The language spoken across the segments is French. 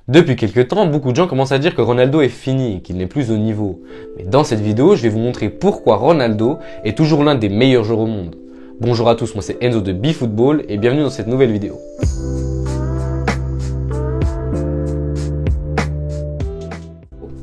Depuis quelques temps, beaucoup de gens commencent à dire que Ronaldo est fini, qu'il n'est plus au niveau. Mais dans cette vidéo, je vais vous montrer pourquoi Ronaldo est toujours l'un des meilleurs joueurs au monde. Bonjour à tous, moi c'est Enzo de BeFootball et bienvenue dans cette nouvelle vidéo.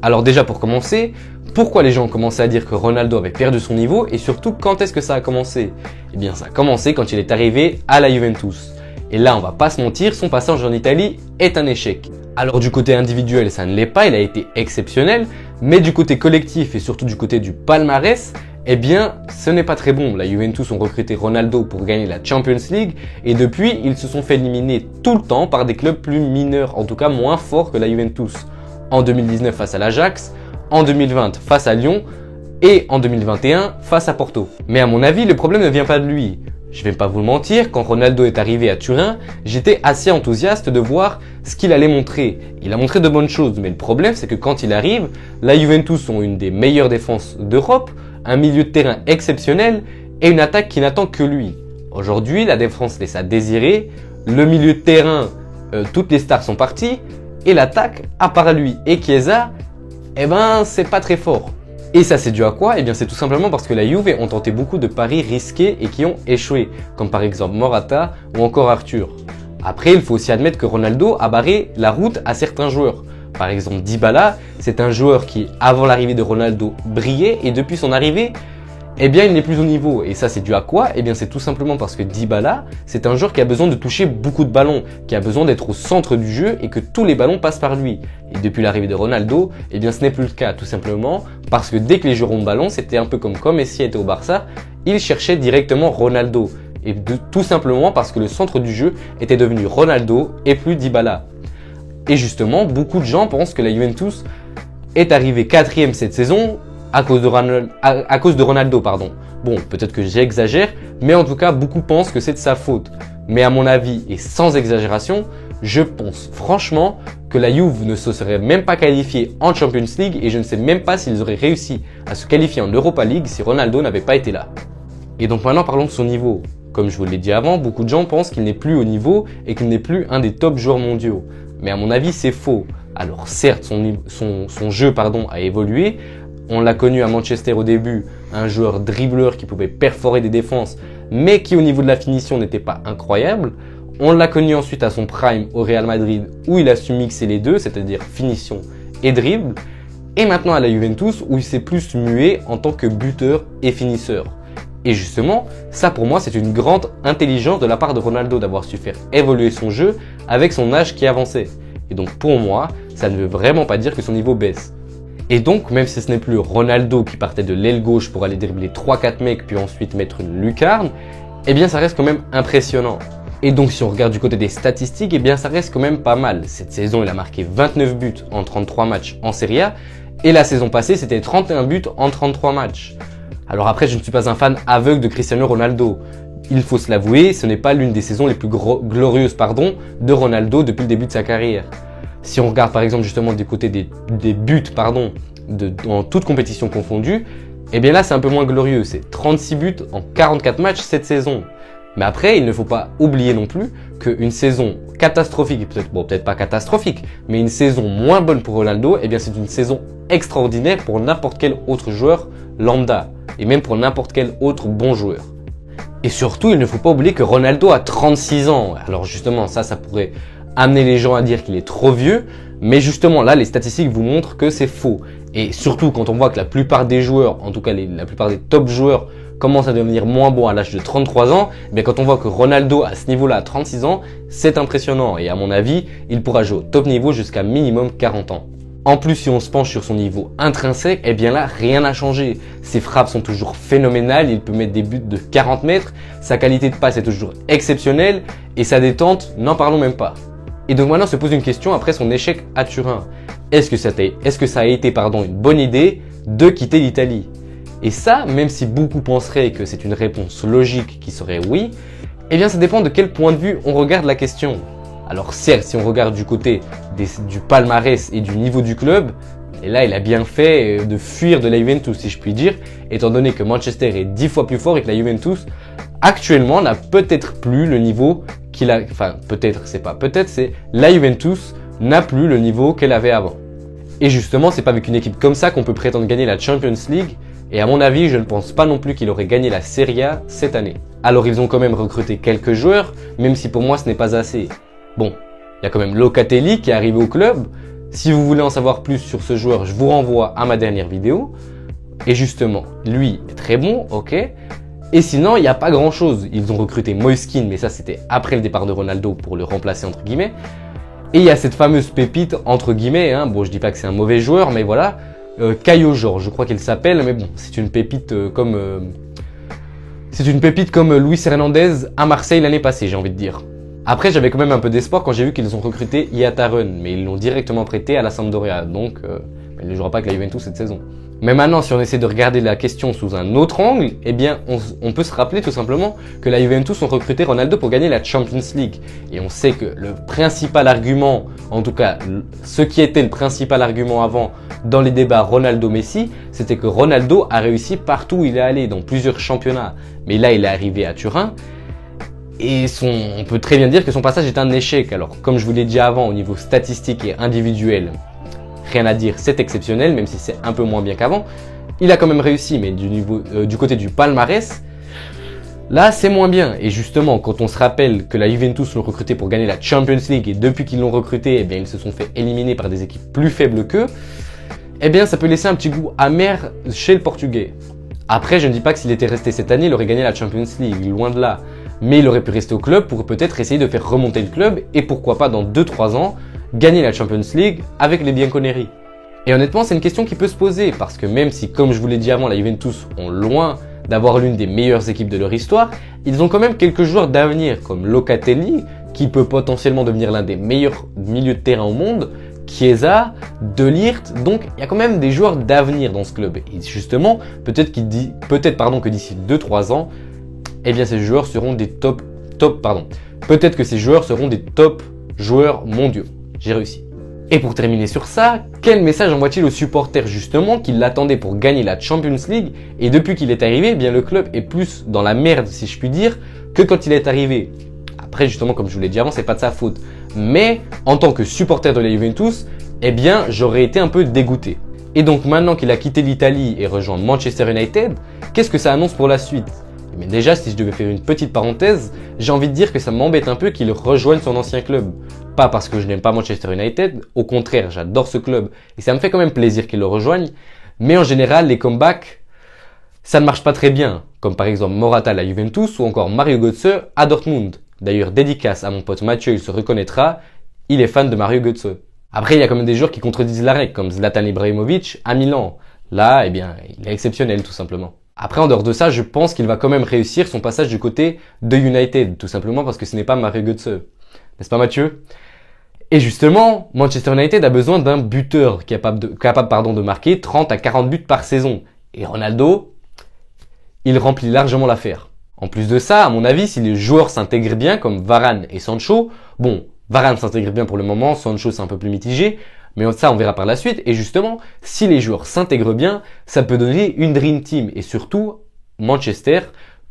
Alors déjà pour commencer, pourquoi les gens ont commencé à dire que Ronaldo avait perdu son niveau et surtout quand est-ce que ça a commencé? Eh bien ça a commencé quand il est arrivé à la Juventus. Et là on va pas se mentir, son passage en Italie est un échec. Alors du côté individuel ça ne l'est pas, il a été exceptionnel, mais du côté collectif et surtout du côté du palmarès, eh bien ce n'est pas très bon. La Juventus ont recruté Ronaldo pour gagner la Champions League et depuis ils se sont fait éliminer tout le temps par des clubs plus mineurs, en tout cas moins forts que la Juventus. En 2019 face à l'Ajax, en 2020 face à Lyon et en 2021 face à Porto. Mais à mon avis le problème ne vient pas de lui. Je vais pas vous le mentir, quand Ronaldo est arrivé à Turin, j'étais assez enthousiaste de voir ce qu'il allait montrer. Il a montré de bonnes choses, mais le problème c'est que quand il arrive, la Juventus ont une des meilleures défenses d'Europe, un milieu de terrain exceptionnel et une attaque qui n'attend que lui. Aujourd'hui, la défense laisse à désirer, le milieu de terrain, toutes les stars sont parties, et l'attaque, à part lui et Chiesa, eh ben c'est pas très fort. Et ça c'est dû à quoi? Eh bien c'est tout simplement parce que la Juve ont tenté beaucoup de paris risqués et qui ont échoué, comme par exemple Morata ou encore Arthur. Après il faut aussi admettre que Ronaldo a barré la route à certains joueurs. Par exemple Dybala, c'est un joueur qui avant l'arrivée de Ronaldo brillait et depuis son arrivée, eh bien il n'est plus au niveau. Et ça c'est dû à quoi? Eh bien c'est tout simplement parce que Dybala, c'est un joueur qui a besoin de toucher beaucoup de ballons, qui a besoin d'être au centre du jeu et que tous les ballons passent par lui. Et depuis l'arrivée de Ronaldo, eh bien ce n'est plus le cas, tout simplement parce que dès que les joueurs ont le ballon, c'était un peu comme quand Messi était au Barça, il cherchait directement Ronaldo. Et tout simplement parce que le centre du jeu était devenu Ronaldo et plus Dybala. Et justement, beaucoup de gens pensent que la Juventus est arrivée 4e cette saison à cause de Ronaldo. Bon, peut-être que j'exagère, mais en tout cas, beaucoup pensent que c'est de sa faute. Mais à mon avis, et sans exagération, je pense franchement que la Juve ne se serait même pas qualifiée en Champions League et je ne sais même pas s'ils auraient réussi à se qualifier en Europa League si Ronaldo n'avait pas été là. Et donc maintenant, parlons de son niveau. Comme je vous l'ai dit avant, beaucoup de gens pensent qu'il n'est plus au niveau et qu'il n'est plus un des top joueurs mondiaux. Mais à mon avis, c'est faux. Alors certes, son jeu a évolué. On l'a connu à Manchester au début, un joueur dribbleur qui pouvait perforer des défenses, mais qui au niveau de la finition n'était pas incroyable. On l'a connu ensuite à son prime au Real Madrid où il a su mixer les deux, c'est-à-dire finition et dribble. Et maintenant à la Juventus où il s'est plus mué en tant que buteur et finisseur. Et justement, ça pour moi c'est une grande intelligence de la part de Ronaldo d'avoir su faire évoluer son jeu avec son âge qui avançait. Et donc pour moi, ça ne veut vraiment pas dire que son niveau baisse. Et donc, même si ce n'est plus Ronaldo qui partait de l'aile gauche pour aller dribbler 3-4 mecs puis ensuite mettre une lucarne, eh bien ça reste quand même impressionnant. Et donc si on regarde du côté des statistiques, eh bien ça reste quand même pas mal. Cette saison, il a marqué 29 buts en 33 matchs en Serie A et la saison passée, c'était 31 buts en 33 matchs. Alors après, je ne suis pas un fan aveugle de Cristiano Ronaldo. Il faut se l'avouer, ce n'est pas l'une des saisons les plus glorieuses de Ronaldo depuis le début de sa carrière. Si on regarde par exemple justement du côté des buts en toute compétition confondue, eh bien là c'est un peu moins glorieux, c'est 36 buts en 44 matchs cette saison. Mais après, il ne faut pas oublier non plus qu'une saison catastrophique, peut-être pas catastrophique, mais une saison moins bonne pour Ronaldo, eh bien c'est une saison extraordinaire pour n'importe quel autre joueur lambda, et même pour n'importe quel autre bon joueur. Et surtout, il ne faut pas oublier que Ronaldo a 36 ans. Alors justement, ça pourrait amener les gens à dire qu'il est trop vieux, mais justement là les statistiques vous montrent que c'est faux. Et surtout quand on voit que la plupart des joueurs, en tout cas la plupart des top joueurs commencent à devenir moins bons à l'âge de 33 ans, eh bien quand on voit que Ronaldo à ce niveau-là à 36 ans, c'est impressionnant et à mon avis, il pourra jouer au top niveau jusqu'à minimum 40 ans. En plus, si on se penche sur son niveau intrinsèque, eh bien là, rien n'a changé. Ses frappes sont toujours phénoménales, il peut mettre des buts de 40 mètres, sa qualité de passe est toujours exceptionnelle et sa détente, n'en parlons même pas. Et donc maintenant se pose une question après son échec à Turin. Est-ce que ça a été une bonne idée de quitter l'Italie? Et ça, même si beaucoup penseraient que c'est une réponse logique qui serait oui, eh bien ça dépend de quel point de vue on regarde la question. Alors certes, si on regarde du côté du palmarès et du niveau du club, et là il a bien fait de fuir de la Juventus si je puis dire, étant donné que Manchester est 10 fois plus fort et que la Juventus actuellement n'a peut-être plus le niveau qu'il a, enfin peut-être, c'est pas peut-être, c'est la Juventus n'a plus le niveau qu'elle avait avant. Et justement, c'est pas avec une équipe comme ça qu'on peut prétendre gagner la Champions League. Et à mon avis, je ne pense pas non plus qu'il aurait gagné la Serie A cette année. Alors ils ont quand même recruté quelques joueurs, même si pour moi ce n'est pas assez. Bon, il y a quand même Locatelli qui est arrivé au club. Si vous voulez en savoir plus sur ce joueur, je vous renvoie à ma dernière vidéo. Et justement, lui est très bon, ok. Et sinon, il n'y a pas grand chose. Ils ont recruté Moiskin, mais ça c'était après le départ de Ronaldo pour le remplacer entre guillemets. Et il y a cette fameuse pépite entre guillemets, hein. Bon je dis pas que c'est un mauvais joueur, mais voilà. Caio Jorge, je crois qu'il s'appelle, mais bon, c'est une pépite comme Luis Hernandez à Marseille l'année passée, j'ai envie de dire. Après, j'avais quand même un peu d'espoir quand j'ai vu qu'ils ont recruté Ihattaren, mais ils l'ont directement prêté à la Sampdoria, donc il ne jouera pas avec la Juventus cette saison. Mais maintenant, si on essaie de regarder la question sous un autre angle, eh bien, on peut se rappeler tout simplement que la Juventus ont recruté Ronaldo pour gagner la Champions League. Et on sait que le principal argument, en tout cas, ce qui était le principal argument avant dans les débats Ronaldo-Messi, c'était que Ronaldo a réussi partout où il est allé, dans plusieurs championnats. Mais là, il est arrivé à Turin. Et on peut très bien dire que son passage est un échec. Alors, comme je vous l'ai dit avant, au niveau statistique et individuel, rien à dire, c'est exceptionnel, même si c'est un peu moins bien qu'avant. Il a quand même réussi, mais du côté du palmarès, là c'est moins bien. Et justement, quand on se rappelle que la Juventus l'ont recruté pour gagner la Champions League, et depuis qu'ils l'ont recruté, eh bien, ils se sont fait éliminer par des équipes plus faibles qu'eux, eh bien ça peut laisser un petit goût amer chez le Portugais. Après, je ne dis pas que s'il était resté cette année, il aurait gagné la Champions League, loin de là. Mais il aurait pu rester au club pour peut-être essayer de faire remonter le club, et pourquoi pas dans 2-3 ans, gagner la Champions League avec les Bianconeri. Et honnêtement, c'est une question qui peut se poser, parce que même si, comme je vous l'ai dit avant, la Juventus ont loin d'avoir l'une des meilleures équipes de leur histoire, ils ont quand même quelques joueurs d'avenir, comme Locatelli, qui peut potentiellement devenir l'un des meilleurs milieux de terrain au monde, Chiesa, De Ligt, donc il y a quand même des joueurs d'avenir dans ce club. Et justement, peut-être que d'ici 2-3 ans, eh bien ces joueurs seront des peut-être que ces joueurs seront des top joueurs mondiaux. J'ai réussi. Et pour terminer sur ça, quel message envoie-t-il aux supporters justement qui l'attendaient pour gagner la Champions League, et depuis qu'il est arrivé, eh bien le club est plus dans la merde si je puis dire que quand il est arrivé. Après justement comme je vous l'ai dit avant, c'est pas de sa faute. Mais en tant que supporter de la Juventus, eh bien j'aurais été un peu dégoûté. Et donc maintenant qu'il a quitté l'Italie et rejoint Manchester United, qu'est-ce que ça annonce pour la suite ? Mais déjà, si je devais faire une petite parenthèse, j'ai envie de dire que ça m'embête un peu qu'il rejoigne son ancien club. Pas parce que je n'aime pas Manchester United, au contraire, j'adore ce club et ça me fait quand même plaisir qu'il le rejoigne. Mais en général, les comebacks, ça ne marche pas très bien. Comme par exemple Morata à la Juventus ou encore Mario Götze à Dortmund. D'ailleurs, dédicace à mon pote Mathieu, il se reconnaîtra, il est fan de Mario Götze. Après, il y a quand même des joueurs qui contredisent la règle, comme Zlatan Ibrahimovic à Milan. Là, eh bien, il est exceptionnel tout simplement. Après, en dehors de ça, je pense qu'il va quand même réussir son passage du côté de United, tout simplement parce que ce n'est pas Mario Götze. N'est-ce pas Mathieu ? Et justement, Manchester United a besoin d'un buteur capable de marquer 30 à 40 buts par saison. Et Ronaldo, il remplit largement l'affaire. En plus de ça, à mon avis, si les joueurs s'intègrent bien, comme Varane et Sancho, bon, Varane s'intègre bien pour le moment, Sancho c'est un peu plus mitigé, mais ça on verra par la suite. Et justement, si les joueurs s'intègrent bien, ça peut donner une Dream Team. Et surtout, Manchester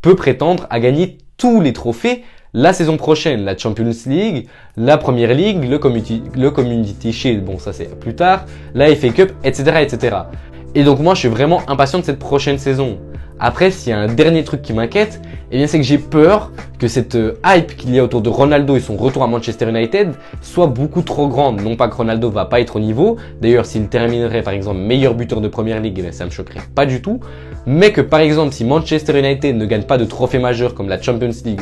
peut prétendre à gagner tous les trophées la saison prochaine. La Champions League, la Premier League, le Community Shield, bon ça c'est plus tard, la FA Cup, etc., etc. Et donc moi je suis vraiment impatient de cette prochaine saison. Après, s'il y a un dernier truc qui m'inquiète, eh bien c'est que j'ai peur que cette hype qu'il y a autour de Ronaldo et son retour à Manchester United soit beaucoup trop grande. Non pas que Ronaldo va pas être au niveau, d'ailleurs s'il terminerait par exemple meilleur buteur de Première Ligue, eh bien, ça me choquerait pas du tout. Mais que par exemple si Manchester United ne gagne pas de trophée majeur comme la Champions League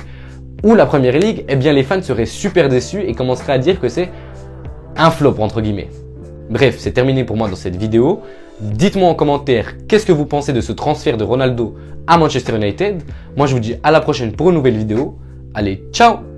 ou la Première Ligue, eh bien les fans seraient super déçus et commenceraient à dire que c'est un flop entre guillemets. Bref, c'est terminé pour moi dans cette vidéo. Dites-moi en commentaire qu'est-ce que vous pensez de ce transfert de Ronaldo à Manchester United. Moi je vous dis à la prochaine pour une nouvelle vidéo. Allez, ciao!